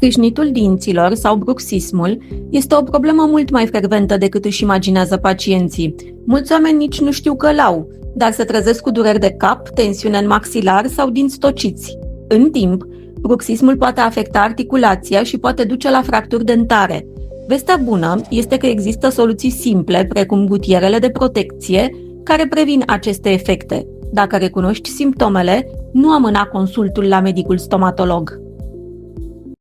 Scrâșnitul dinților sau bruxismul este o problemă mult mai frecventă decât își imaginează pacienții. Mulți oameni nici nu știu că l-au, dar se trezesc cu dureri de cap, tensiune în maxilar sau dinți tociți. În timp, bruxismul poate afecta articulația și poate duce la fracturi dentare. Vestea bună este că există soluții simple, precum butierele de protecție, care previn aceste efecte. Dacă recunoști simptomele, nu amâna consultul la medicul stomatolog.